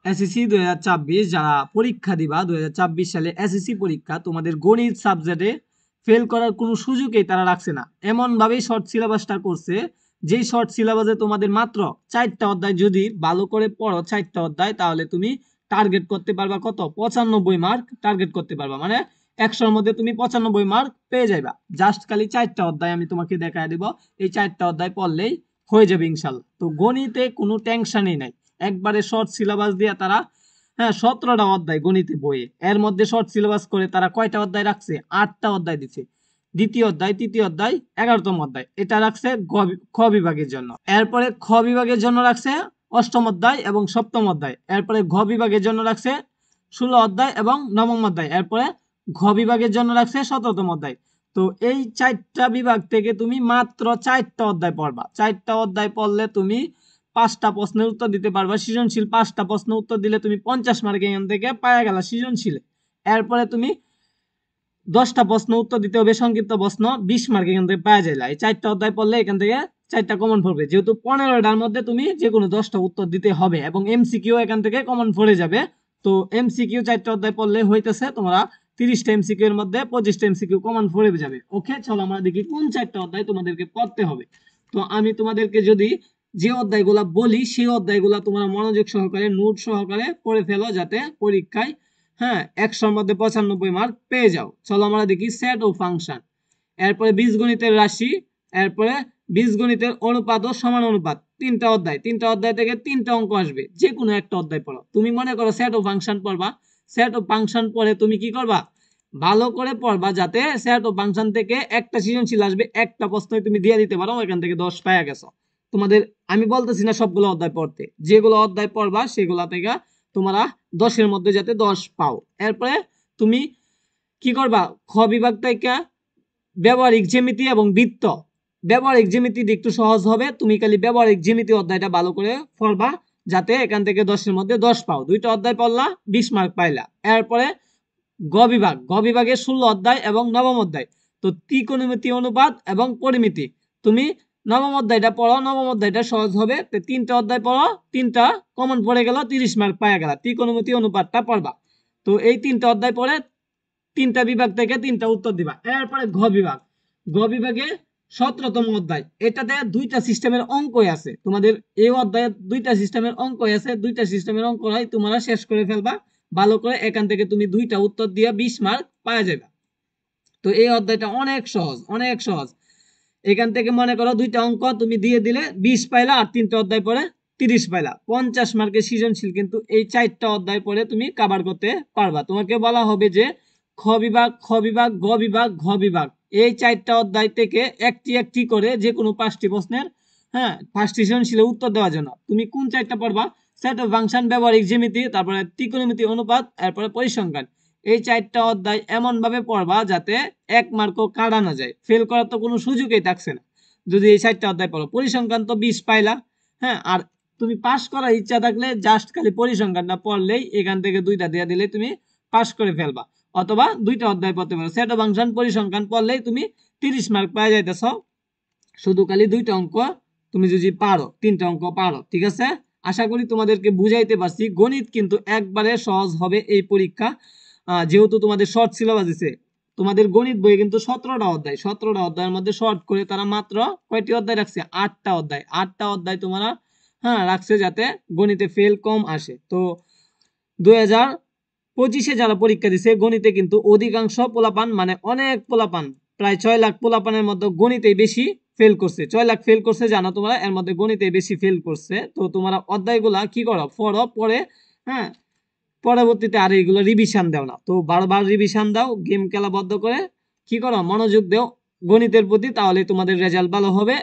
SSC 2024 যারা পরীক্ষা দিবা 2024 সালে এসএসসি পরীক্ষা, তোমাদের গণিত সাবজেক্টে ফেল করার কোনো সুযোগই তারা রাখছে না। এমন ভাবেই শর্ট সিলেবাসটা করছে, যেই শর্ট সিলেবাসে তোমাদের মাত্র 4টা অধ্যায় যদি ভালো করে পড়ো, 4টা অধ্যায়, তাহলে তুমি টার্গেট করতে পারবা কত? 95 মার্ক টার্গেট করতে পারবা। মানে 100-র মধ্যে তুমি 95 মার্ক পেয়ে যাইবা। জাস্ট খালি 4টা অধ্যায় আমি তোমাকে দেখায় দিব, এই 4টা অধ্যায় পড়লেই হয়ে যাবে ইনশাল্লাহ। তো গণিতে কোনো টেনশনই নাই, একবারে শর্ট সিলেবাস দিয়ে তারা, হ্যাঁ, 17টা অধ্যায় গণিতে বইয়ে, এর মধ্যে শর্ট সিলেবাস করে তারা কয়টা অধ্যায় রাখছে? 8টা অধ্যায় দিচ্ছে। দ্বিতীয় অধ্যায়, তৃতীয় অধ্যায়, 11তম অধ্যায় এটা রাখছে খ বিভাগের জন্য। এরপরে খ বিভাগের জন্য রাখছে 8ম অধ্যায় এবং 7ম অধ্যায়। এরপরে ঘ বিভাগের জন্য রাখছে 16 অধ্যায় এবং 9ম অধ্যায়। এরপরে ঘ বিভাগের জন্য রাখছে 17তম অধ্যায়। তো এই 4টা বিভাগ থেকে তুমি মাত্র 4টা অধ্যায় পড়বা। 4টা অধ্যায় পড়লে তুমি 5টা প্রশ্নের উত্তর দিতে পারবা। সৃজনশীল 5টা প্রশ্ন উত্তর দিলে তুমি 50 মার্ক এখান থেকে পাওয়া গেল সৃজনশীলে। এরপরে তুমি 10টা প্রশ্ন উত্তর দিতে হবে, সংক্ষিপ্ত প্রশ্ন, 20 মার্ক এখান থেকে পাওয়া যায়। এই 4টা অধ্যায় পড়লে এখান থেকে 4টা কমন পড়বে, যেহেতু 15টার মধ্যে তুমি যে কোনো 10টা উত্তর দিতে হবে এবং এমসিকিউ এখান থেকে কমন পড়ে যাবে। তো এমসিকিউ 4টা অধ্যায় পড়লে হইতেছে তোমরা 30টা এমসিকিউ এর মধ্যে 25টা এমসিকিউ কমন পড়ে যাবে। ওকে, চলো আমরা দেখি কোন 4টা অধ্যায় তোমাদেরকে পড়তে হবে। তো আমি তোমাদেরকে যদি যে অধ্যায়গুলা বলি, সেই অধ্যায়গুলা তোমরা মনোযোগ সহকারে নোট সহকারে পড়ে ফেলো, যাতে পরীক্ষায়, হ্যাঁ, 100-র মধ্যে 95 মার্ক পেয়ে যাও। চলো আমরা দেখি সেট ও ফাংশন, এরপরে বীজগণিতের রাশি, এরপরে বীজগণিতের অনুপাত ও সমান অনুপাত। 3টা অধ্যায়, 3টা অধ্যায় থেকে 3টা অঙ্ক আসবে, যে কোনো একটা অধ্যায় পড়ো। তুমি মনে করো সেট ও ফাংশন পড়বা, সেট ও ফাংশন পড়ে তুমি কি করবা? ভালো করে পড়বা, যাতে সেট ও ফাংশন থেকে একটা সৃজনশীল আসবে, একটা প্রশ্ন তুমি দিয়ে দিতে পারো, এখান থেকে 10 পাওয়া গেছো। তোমাদের আমি বলতেছি না সবগুলো অধ্যায় পড়তে, যেগুলো অধ্যায় পড়বা সেগুলা থেকে তোমরা 10-এর মধ্যে যাতে 10 পাও। এরপরে তুমি কি করবা? খ বিভাগ থেকে ব্যবহারিক জ্যামিতি এবং বৃত্ত। ব্যবহারিক জ্যামিতি একটু সহজ হবে, তুমি খালি ব্যবহারিক জ্যামিতি অধ্যায়টা ভালো করে পড়বা, যাতে এখান থেকে 10-এর মধ্যে 10 পাও। 2টা অধ্যায় পড়লা, 20 মার্ক পাইলা। এরপরে গ বিভাগ, গ বিভাগে 16 অধ্যায় এবং 9ম অধ্যায়। তো ত্রিকোণমিতি, অনুপাত এবং পরিমিতি। তুমি 9ম অধ্যায়টা পড়ো, 9ম অধ্যায়টা সহজ হবে। 3টা অধ্যায় পড়ো, 3টা কমন পড়ে গেল, 30 মার্ক পাওয়া গেল। ত্রিকোণমিতি অনুপাতটা পড়বা। তো এই 3টা অধ্যায় পড়ে 3টা বিভাগ থেকে 3টা উত্তর দিবা। এরপরে ঘ বিভাগ, ঘ বিভাগে 17তম অধ্যায়, এটাতে 2টা সিস্টেমের অঙ্ক আছে। তোমাদের এই অধ্যায়ে 2টা সিস্টেমের অঙ্ক আছে, 2টা সিস্টেমের অঙ্ক হয় তোমরা শেষ করে ফেলবা ভালো করে। এখান থেকে তুমি 2টা উত্তর দিয়ে 20 মার্ক পাওয়া যাবে। তো এই অধ্যায়টা অনেক সহজ, অনেক সহজ। এখান থেকে মনে করো 2টা অঙ্ক তুমি দিয়ে দিলে 20 পাইলা, আর 3টা অধ্যায় পরে 30 পাইলা। 50 মার্কের সৃজনশীল কিন্তু এই 4টা অধ্যায় পরে তুমি কভার করতে পারবা। তোমাকে বলা হবে যে খ বিভাগ, খ বিভাগ, গ বিভাগ, ঘ বিভাগ, এই 4টা অধ্যায় থেকে একটি একটি করে যে কোনো 5টি প্রশ্নের, হ্যাঁ, 5টি সৃজনশীলের উত্তর দেওয়ার জন্য তুমি কোন 4টা পড়বা? সেট অফ ফাংশন, ব্যবহারিক জ্যামিতি, তারপরে ত্রিকোণমিতি, অনুপাত, এরপরে পরিসংখ্যান। এই 4টা অধ্যায় এমন ভাবে পড়বা যাতে 1 মার্কও কাটা না যায়, ফেল করার তো কোনো সুযোগই থাকছে না যদি এই 4টা অধ্যায় পড়ো। পরিসংখ্যান তো 20 পাইলা, হ্যাঁ, আর তুমি পাস করার ইচ্ছা থাকলে জাস্ট খালি পরিসংখ্যানটা পড়লেই এখান থেকে 2টা দিয়ে দিলে তুমি পাস করে ফেলবা। অথবা 2টা অধ্যায় পড়তে পারো, সেট অফ ফাংশন, পরিসংখ্যান পড়লেই তুমি 30 মার্ক পেয়ে যাইতেছ। শুধু খালি 2টা অঙ্ক তুমি যদি পারো, 3টা অঙ্ক পারো, ঠিক আছে? আশা করি তোমাদেরকে বুঝাইতে পারছি। গণিত কিন্তু একবারে সহজ হবে এই পরীক্ষা, যেহেতু তোমাদের শর্ট সিলেবাস দিছে। তোমাদের গণিত বইয়ে কিন্তু 17টা অধ্যায়, 17টা অধ্যায়ের মধ্যে শর্ট করে তারা মাত্র কয়টি অধ্যায় রাখছে? 8টা অধ্যায়, 8টা অধ্যায় তোমরা, হ্যাঁ, রাখছে যাতে গণিতে ফেল কম আসে। তো 2025-এ যারা পরীক্ষা দিছে গণিতে, কিন্তু অধিকাংশ পোলাপান, মানে অনেক পোলাপান, প্রায় 6 লাখ পোলাপানের মধ্যে গণিতেই বেশি ফেল করছে। 6 লাখ ফেল করছে জানো তোমরা, এর মধ্যে গণিতে বেশি ফেল করছে। তো তোমরা অধ্যায়গুলা কি করো? পড়ো, পরে, হ্যাঁ, পরবর্তীতে আর এইগুলো রিভিশন দাও না। তো বারবার রিভিশন দাও, গেম খেলা বন্ধ করে কি করো? মনোযোগ দাও গণিতের প্রতি, তাহলে তোমাদের রেজাল্ট ভালো হবে।